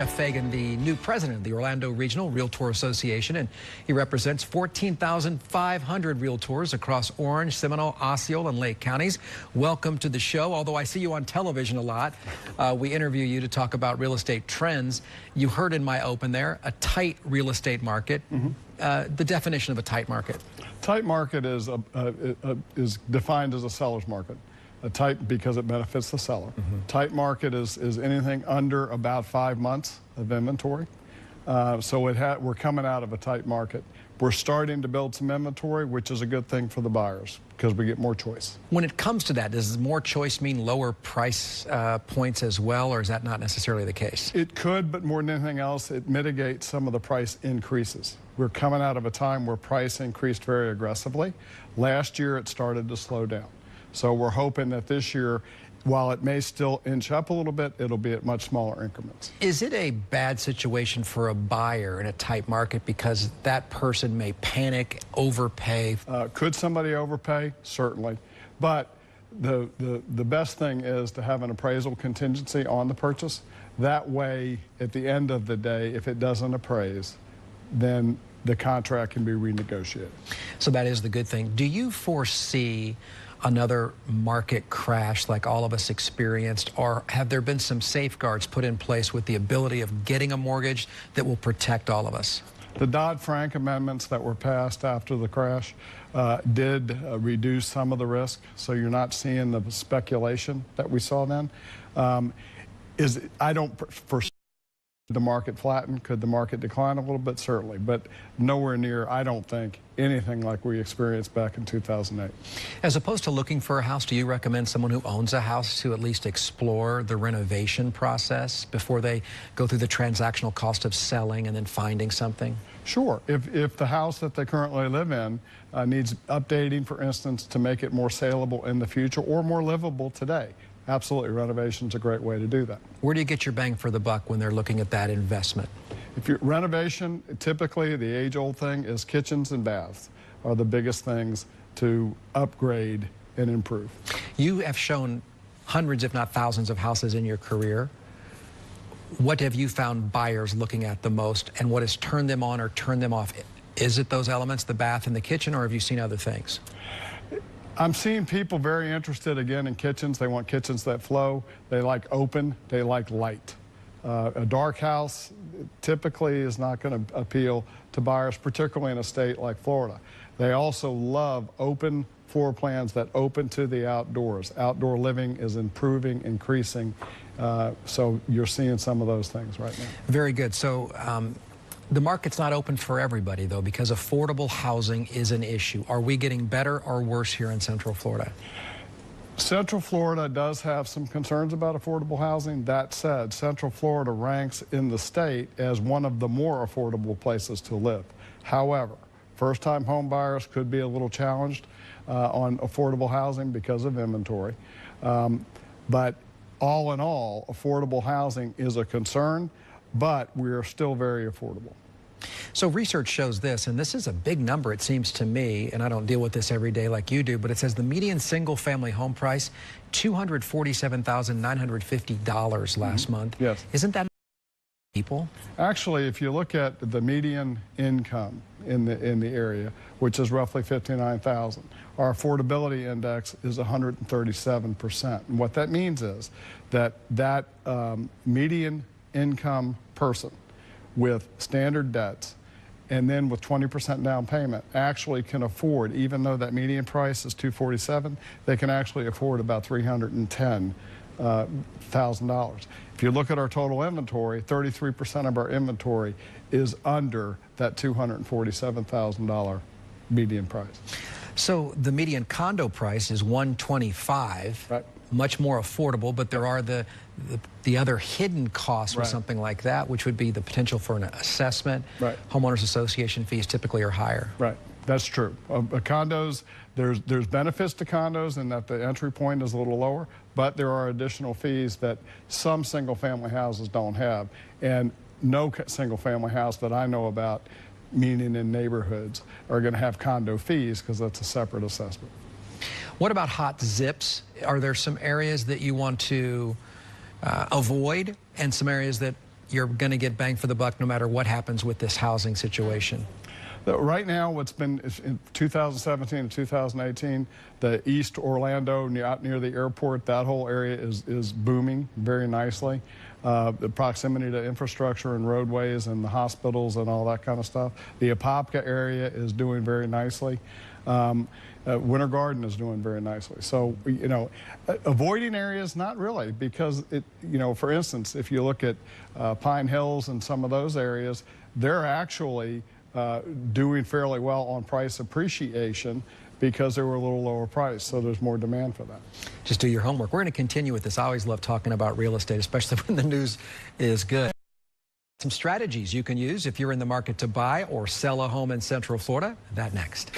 Fagan, the new president of the Orlando Regional Realtor Association, and he represents 14,500 realtors across Orange, Seminole, Osceola, and Lake counties. Welcome to the show. Although I see you on television a lot, we interview you to talk about real estate trends. You heard in my open there, a tight real estate market. The definition of a tight market. Tight market is defined as a seller's market. Tight because it benefits the seller. Tight market is anything under about 5 months of inventory. So we're coming out of a tight market. We're starting to build some inventory, which is a good thing for the buyers because we get more choice. When it comes to that, does more choice mean lower price points as well, or is that not necessarily the case? It could, but more than anything else, it mitigates some of the price increases. We're coming out of a time where price increased very aggressively. Last year, it started to slow down. So we're hoping that this year, while it may still inch up a little bit, it'll be at much smaller increments. Is it a bad situation for a buyer in a tight market because that person may panic, overpay? Could somebody overpay? Certainly. But the best thing is to have an appraisal contingency on the purchase. That way, at the end of the day, if it doesn't appraise, then the contract can be renegotiated. So that is the good thing. Do you foresee another market crash like all of us experienced, or have there been some safeguards put in place with the ability of getting a mortgage that will protect all of us? The Dodd-Frank amendments that were passed after the crash did reduce some of the risk, so you're not seeing the speculation that we saw then. I don't foresee the market flatten. Could the market decline a little bit? Certainly, but nowhere near, I don't think, anything like we experienced back in 2008. As opposed to looking for a house, do you recommend someone who owns a house to at least explore the renovation process before they go through the transactional cost of selling and then finding something? Sure. If the house that they currently live in needs updating, for instance, to make it more saleable in the future or more livable today, absolutely, renovation's a great way to do that. Where do you get your bang for the buck when they're looking at that investment? If you're renovation, typically the age-old thing is kitchens and baths are the biggest things to upgrade and improve. You have shown hundreds, if not thousands, of houses in your career. What have you found buyers looking at the most, and what has turned them on or turned them off? Is it those elements, the bath and the kitchen, or have you seen other things? I'm seeing people very interested again in kitchens. They want kitchens that flow. They like open. They like light. A dark house typically is not going to appeal to buyers, particularly in a state like Florida. They also love open floor plans that open to the outdoors. Outdoor living is improving, increasing. So you're seeing some of those things right now. Very good. So the market's not open for everybody, though, because affordable housing is an issue. Are we getting better or worse here in Central Florida? Central Florida does have some concerns about affordable housing. That said, Central Florida ranks in the state as one of the more affordable places to live. However, first-time home buyers could be a little challenged on affordable housing because of inventory. But all in all, affordable housing is a concern, but we are still very affordable. So research shows this, and this is a big number, it seems to me, and I don't deal with this every day like you do, but it says the median single-family home price, $247,950 last month. Yes. Isn't that people? Actually, if you look at the median income in the area, which is roughly $59,000, our affordability index is 137%. And what that means is that median income person with standard debts and then with 20% down payment actually can afford, even though that median price is $247,000, they can actually afford about $310,000. If you look at our total inventory, 33% of our inventory is under that $247,000 median price. So the median condo price is $125,000. Right. Much more affordable, but there are the other hidden costs with something like that, which would be the potential for an assessment. Right. Homeowners association fees typically are higher. Right, that's true. Condos, there's benefits to condos in that the entry point is a little lower, but there are additional fees that some single-family houses don't have, and no single-family house that I know about, meaning in neighborhoods, are going to have condo fees because that's a separate assessment. What about hot zips? Are there some areas that you want to avoid and some areas that you're going to get bang for the buck no matter what happens with this housing situation? Right now, what's been in 2017 and 2018, the East Orlando, out near the airport, that whole area is booming very nicely. The proximity to infrastructure and roadways and the hospitals and all that kind of stuff. The Apopka area is doing very nicely. Winter Garden is doing very nicely. So, you know, avoiding areas, not really, because for instance, if you look at Pine Hills and some of those areas, they're actually doing fairly well on price appreciation because they were a little lower price, so there's more demand for that. Just do your homework. We're going to continue with this. I always love talking about real estate, especially when the news is good. Some strategies you can use if you're in the market to buy or sell a home in Central Florida. That next.